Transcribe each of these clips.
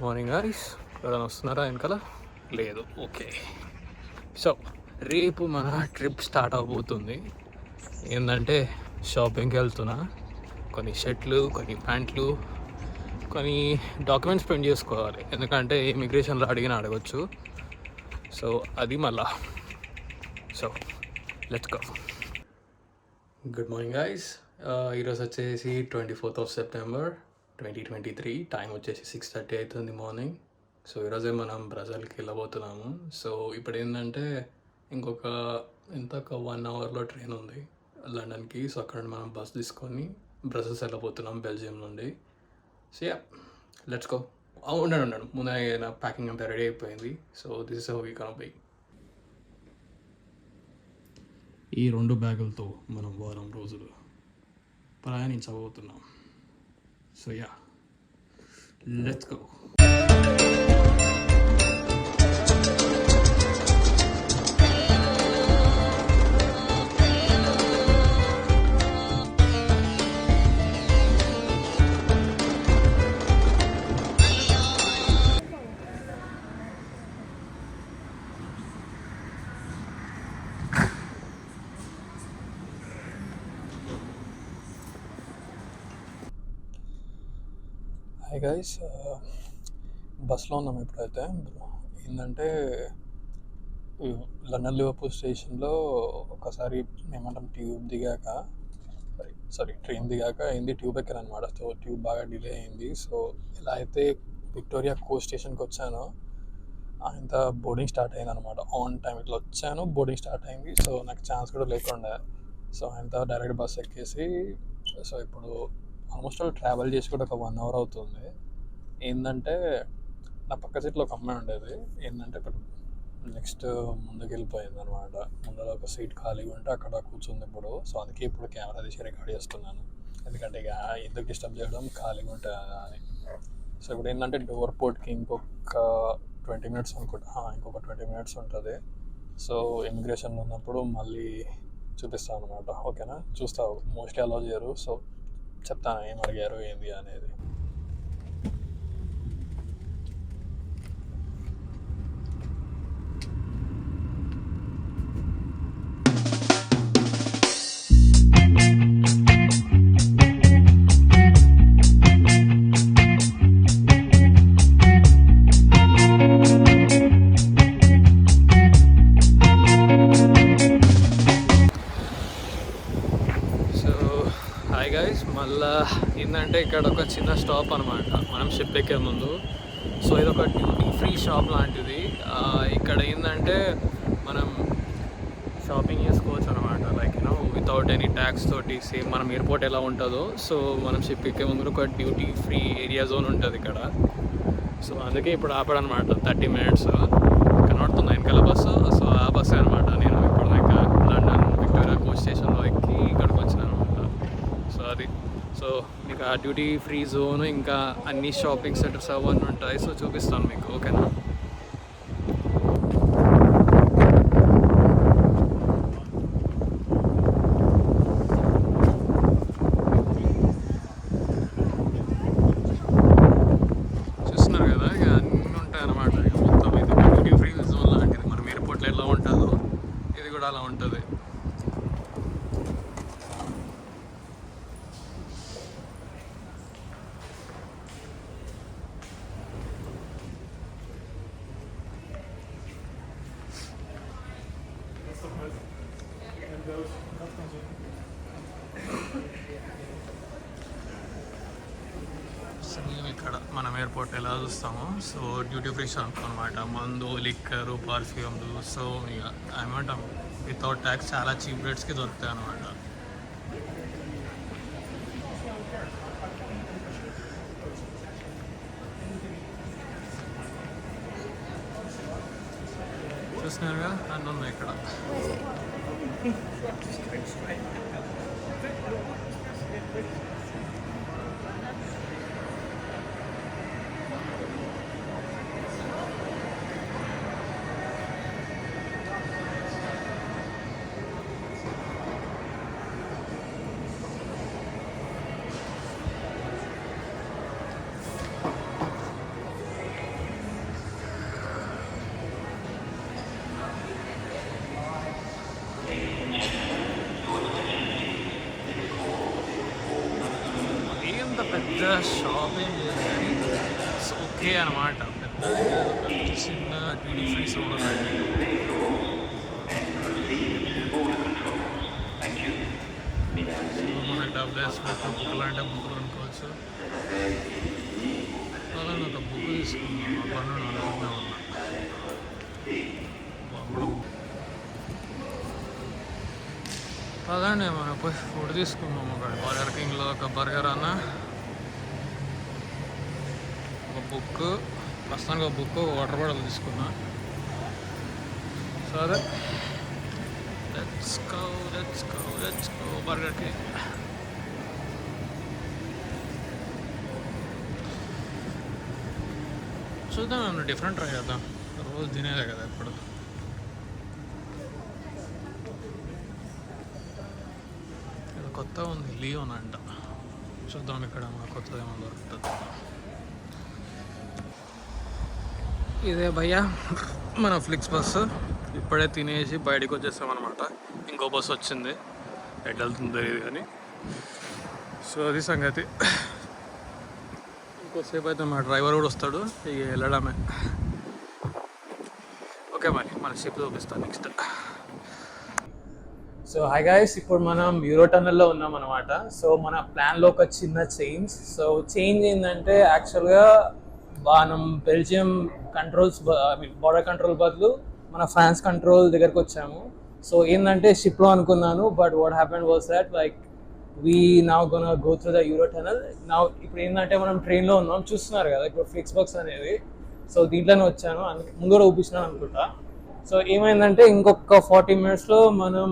Morning guys, ఎవరైనా వస్తున్నారా వెనకాల? లేదు. ఓకే. సో రేపు మన ట్రిప్ స్టార్ట్ అవబోతుంది. ఏంటంటే షాపింగ్కి వెళ్తున్నా. కొన్ని షర్ట్లు, కొన్ని ప్యాంట్లు, కొన్ని డాక్యుమెంట్స్ ప్రింట్ చేసుకోవాలి. ఎందుకంటే ఇమిగ్రేషన్లో అడగొచ్చు. సో అది మళ్ళా. So let's go. Good morning guys. ఈరోజు వచ్చేసి 24th of September 2023. టైం వచ్చేసి 6:30 అవుతుంది మార్నింగ్. సో ఈరోజే మనం బ్రజల్కి వెళ్ళబోతున్నాము. సో ఇప్పుడు ఏంటంటే ఇంకొక 1 అవర్లో ట్రైన్ ఉంది లండన్కి. సో అక్కడ మనం బస్ తీసుకొని బ్రజల్స్ వెళ్ళబోతున్నాం బెల్జియం నుండి. So ya, let's go. ఉండండి ముందే నా ప్యాకింగ్ అంతా రెడీ అయిపోయింది. So this is how we can be. ఈ 2 బ్యాగులతో మనం వారం రోజులు ప్రయాణించబోతున్నాం. So ya, let's go. Hi guys, బస్లో ఉన్నాం ఇప్పుడైతే. ఏంటంటే లండన్ లివర్పూల్ స్టేషన్లో ఒకసారి ఏమంటాం ట్రైన్ దిగాక అయింది, ట్యూబ్ ఎక్కాను అనమాట. సో ట్యూబ్ బాగా డిలే అయింది. సో ఇలా అయితే విక్టోరియా కోస్ట్ స్టేషన్కి వచ్చాను. ఇంత బోర్డింగ్ స్టార్ట్ అయింది అనమాట. ఆన్ టైం ఇట్లా వచ్చాను, బోర్డింగ్ స్టార్ట్ అయింది. సో నాకు ఛాన్స్ కూడా లేకుండా సో అంతా డైరెక్ట్ బస్ ఎక్కేసి సో ఇప్పుడు ఆల్మోస్ట్ ట్రావెల్ చేసి కూడా ఒక 1 hour అవుతుంది. ఏంటంటే నా పక్క సీట్లో ఒక అమ్మాయి ఉండేది. ఏంటంటే ఇప్పుడు నెక్స్ట్ ముందుకు వెళ్ళిపోయింది అనమాట. ముందర ఒక సీట్ ఖాళీగా ఉంటే అక్కడ కూర్చుంది ఇప్పుడు. సో అందుకే ఇప్పుడు కెమెరా తీసి రికార్డ్ చేస్తున్నాను. ఎందుకంటే ఇక ఎందుకు డిస్టర్బ్ చేయడం, ఖాళీగా ఉంటే అని. సో ఇప్పుడు ఏంటంటే డోర్ పోర్ట్కి ఇంకొక 20 minutes అనుకుంటా. ఇంకొక 20 minutes ఉంటుంది. సో ఇమిగ్రేషన్ ఉన్నప్పుడు మళ్ళీ చూపిస్తాను అనమాట. ఓకేనా? చూస్తావు, మోస్ట్లీ అలౌ చేయరు. సో చెప్తాను ఏం అడిగారు ఏంది అనేది. హాయ్ గైస్, మళ్ళా ఏంటంటే ఇక్కడ ఒక చిన్న స్టాప్ అనమాట మనం షిప్ ఎక్కే ముందు. సో ఇది ఒక డ్యూటీ ఫ్రీ షాప్ లాంటిది. ఇక్కడ ఏంటంటే మనం షాపింగ్ చేసుకోవచ్చు అనమాట. లైక్ వితౌట్ ఎనీ ట్యాక్స్ తోటి, సేమ్ మనం ఎయిర్పోర్ట్ ఎలా ఉంటుందో. సో మనం షిప్ ఎక్కే ముందు ఒక డ్యూటీ ఫ్రీ ఏరియా జోన్ ఉంటుంది ఇక్కడ. సో అందుకే ఇప్పుడు ఆపడనమాట 30 minutes కనబడుతుంది వెనకాల బస్సు. సో ఆ బస్సు అనమాట. నేను ఇప్పుడు ఇంకా లండన్ విక్టోరియా కోస్ట్ స్టేషన్లో ఎక్కి ఇక్కడికి వచ్చినాను అనమాట. సో అది. సో మీకు ఆ డ్యూటీ ఫ్రీ జోన్ ఇంకా అన్ని షాపింగ్ సెంటర్స్ అవన్నీ ఉంటాయి. సో చూపిస్తాను మీకు, ఓకేనా? చూస్తున్నారు కదా, ఇక అన్నీ ఉంటాయి అన్నమాట. ఇక మొత్తం ఇది డ్యూటీ ఫ్రీ జోన్ లాంటిది. మనం ఎయిర్పోర్ట్లో ఎలా ఉంటుందో ఇది కూడా అలా ఉంటుంది. ఇక్కడ మనం ఎయిర్పోర్ట్ ఎలా చూస్తామో సో డ్యూటీ ఫ్రీ షాప్ అనమాట. మందు, లిక్కరు, పర్ఫ్యూమ్లు. సో ఇక ఏమంటాం వితౌట్ ట్యాక్స్ చాలా చీప్ రేట్స్కి దొరుకుతాయి అనమాట. చూస్తున్నారుగా, అన్నీ ఉన్నాయి ఇక్కడ. పెద్ద షాపింగ్ ఓకే అనమాట. పెద్ద చిన్న డ్యూటీ ఫ్రీ జోన్ ఉన్నది. మనకి డబ్బులు వేసుకుంటూ బుక్లు అంటే బుక్లు అనుకోవచ్చు. అలా ఒక బుక్ తీసుకున్నాను. అప్పుడు అనుకుంటా ఉన్నా అదండి మనం పోయి ఫుడ్ తీసుకున్నాము. ఒక బర్గర్ కింగ్లో ఒక బర్గర్ అన్న, ఒక బుక్, ప్రస్తుతానికి ఒక బుక్, వాటర్ బాటిల్ తీసుకున్నా. సరే లెట్స్ గో బర్గర్ కింగ్. చూద్దాం, ఏమన్నా డిఫరెంట్ ట్రై చేద్దాం. రోజు తినేదే కదా ఇప్పుడు. ఇది కొత్తగా ఉంది, లియోన్ అంట. చూద్దాం ఇక్కడ మన కొత్తది ఏమో దొరుకుతుంది. ఇదే భయ్యా మన ఫ్లిక్స్ బస్సు. ఇప్పుడే తినేసి బయటకు వచ్చేసామన్నమాట. ఇంకో బస్సు వచ్చింది, ఎట్లా వెళ్తుందో తెలియదు కానీ. సో అది సంగతి. ఇంకోసేపు అయితే మా డ్రైవర్ కూడా వస్తాడు, ఇక వెళ్ళడమే. ఓకే మరి మన షిప్ చూపిస్తాను నెక్స్ట్. సో హాయ్ గైస్, ఇప్పుడు మనం యూరో టన్నెల్లో ఉన్నాం అనమాట. సో మన ప్లాన్లో ఒక చిన్న చేంజ్. సో చేంజ్ ఏంటంటే, యాక్చువల్గా మనం బెల్జియం కంట్రోల్స్ బార్డర్ కంట్రోల్ బదులు మన ఫ్రాన్స్ కంట్రోల్ దగ్గరకు వచ్చాము. సో ఏంటంటే షిప్లో అనుకున్నాను, but what happened was that like we now gonna go through the euro tunnel now. ఇప్పుడు ఏంటంటే మనం ట్రైన్లో ఉన్నాం, చూస్తున్నారు కదా ఇప్పుడు ఫ్లిక్స్ బాక్స్ అనేది. సో దీంట్లోనే వచ్చాను, ముందు కూడా చూపించినాను అనుకుంటా. సో ఏమైందంటే ఇంకొక 40 minutesలో మనం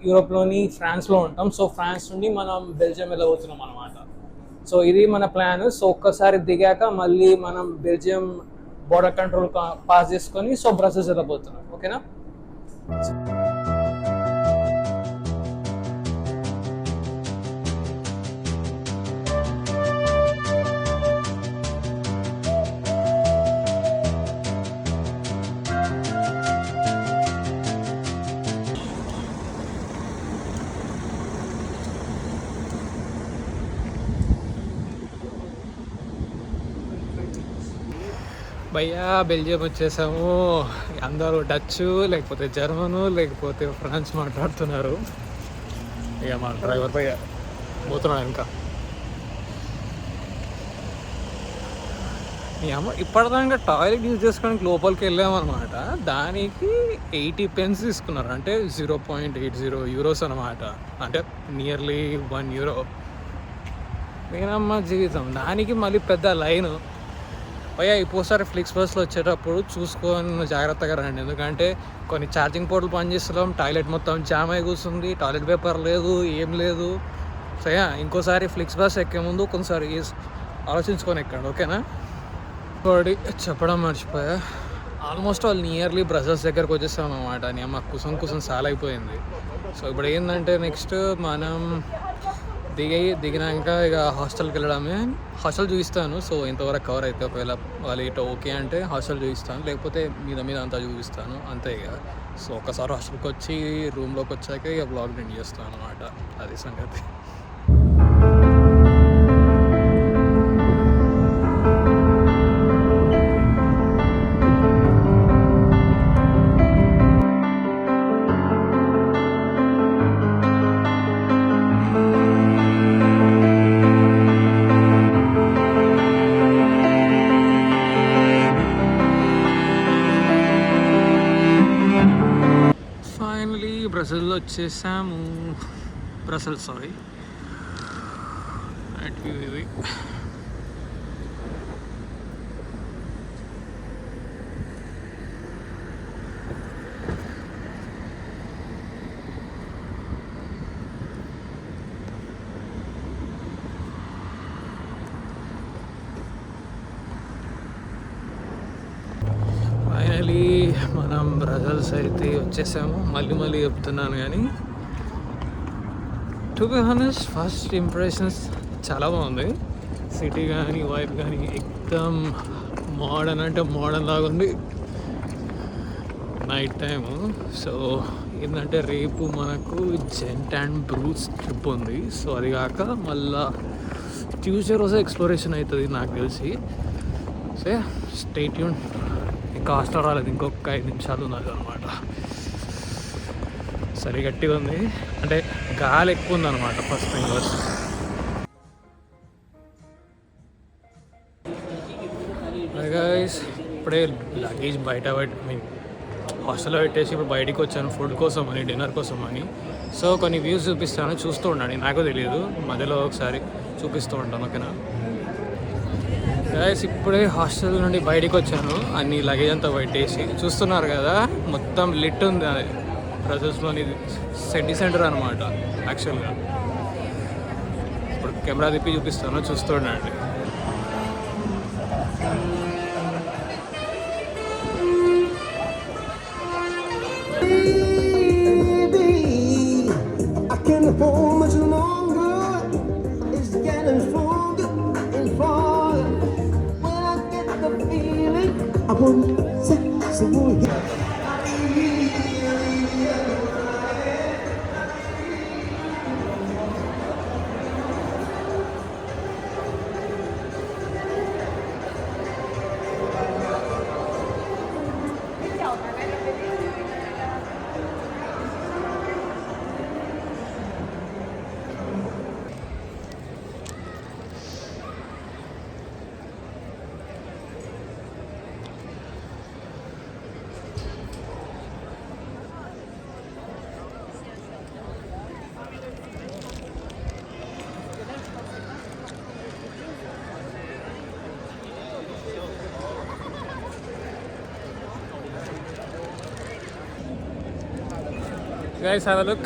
యూరోప్లోని ఫ్రాన్స్లో ఉంటాం. సో ఫ్రాన్స్ నుండి మనం బెల్జియం వెళ్ళబోతున్నాం అనమాట. సో ఇది మన ప్లాన్. సో ఒక్కసారి దిగాక మళ్ళీ మనం బెల్జియం బోర్డర్ కంట్రోల్ పాస్ చేసుకొని సో బ్రసెల్స్ వెళ్ళబోతున్నాం. ఓకేనా? భయ్యా బెల్జియం వచ్చేసాము. అందరూ డచ్, లేకపోతే జర్మను, లేకపోతే ఫ్రాన్స్ మాట్లాడుతున్నారు. ఇక మా డ్రైవర్ భయ్య పోతున్నాడు ఇంకా. ఇప్పటిదాకా టాయిలెట్ యూజ్ చేసుకోవడానికి లోపలికి వెళ్ళామన్నమాట. దానికి 80 pence తీసుకున్నారు, అంటే 0.80 euros అనమాట. అంటే నియర్లీ €1. నేనమ్మ జీవితం, దానికి మళ్ళీ పెద్ద లైను. భయ్యా ఇంకోసారి ఫ్లిక్స్ బస్లో వచ్చేటప్పుడు చూసుకొని జాగ్రత్తగా రండి, ఎందుకంటే కొన్ని ఛార్జింగ్ పోర్టులు పనిచేస్తున్నాం, టాయిలెట్ మొత్తం జామ్ అయి కూర్చుంది, టాయిలెట్ పేపర్ లేదు, ఏం లేదు. సో ఇంకోసారి ఫ్లిక్స్ బస్ ఎక్కే ముందు కొంచెంసారి ఆలోచించుకొని ఎక్కండి, ఓకేనా? ఇంకోటి చెప్పడం మర్చిపోయా, ఆల్మోస్ట్ వాళ్ళు నియర్లీ బ్రసెల్స్ దగ్గరకు వచ్చేస్తాం అన్నమాట. నేను మాకు కుసం చాలా అయిపోయింది. సో ఇప్పుడు ఏంటంటే నెక్స్ట్ మనం దిగినాక ఇక హాస్టల్కి వెళ్ళడమే. హాస్టల్ చూపిస్తాను, సో ఇంతవరకు కవర్ అయితే ఒకవేళ వాళ్ళు ఇటు ఓకే అంటే హాస్టల్ చూపిస్తాను, లేకపోతే మీద అంతా చూపిస్తాను, అంతే ఇక. సో ఒక్కసారి హాస్టల్కి వచ్చి రూమ్లోకి వచ్చాక ఇక బ్లాగ్ ఎండ్ చేస్తాను అనమాట. అది సంగతి. బ్రసెల్లో వచ్చేసాము. బ్రసెల్స్ సారీ, ఇది ఫైనలీ మనం బ్రసెల్స్ అయితే వచ్చేసాము. మళ్ళీ చెప్తున్నాను కానీ, to be honest first impressions చాలా బాగుంది. సిటీ కానీ వైబ్ కానీ ఎక్దమ్ మోడర్న్, అంటే మోడర్న్ లాగా ఉంది నైట్ టైము. సో ఏంటంటే రేపు మనకు జెంట్ అండ్ బ్రూస్ ట్రిప్ ఉంది. సో అది కాక మళ్ళా ట్యూస్డే రోజే ఎక్స్ప్లోరేషన్ అవుతుంది నాకు తెలిసి. So stay tune. ఇంకా హాస్టల్ రాలేదు, ఇంకొక 5 నిమిషాలు ఉన్నది అనమాట. సరే గట్టిగా ఉంది, అంటే గాలి ఎక్కువ ఉందన్నమాట ఫస్ట్ థింగ్. గైస్ ఇప్పుడే లగేజ్ బయట హాస్టల్లో పెట్టేసి ఇప్పుడు బయటికి వచ్చాను ఫుడ్ కోసం అని, డిన్నర్ కోసం అని. సో కొన్ని వ్యూస్ చూపిస్తాను, చూస్తూ ఉండండి. నాకు తెలియదు, మధ్యలో ఒకసారి చూపిస్తూ ఉంటాను, ఓకేనా. గైస్ ఇప్పుడే హాస్టల్ నుండి బయటికి వచ్చాను, అన్ని లగేజ్ అంతా పెట్టేసి. చూస్తున్నారు కదా మొత్తం లిట్ ఉంది, అది బ్రజల్స్లోని సిటీ సెంటర్ అనమాట యాక్చువల్గా. ఇప్పుడు కెమెరా తిప్పి చూపిస్తాను, చూస్తూ ఉండండి. Hold much longer, it's getting stronger and farther. When I get the feeling, I want sexy more. Guys, have a look.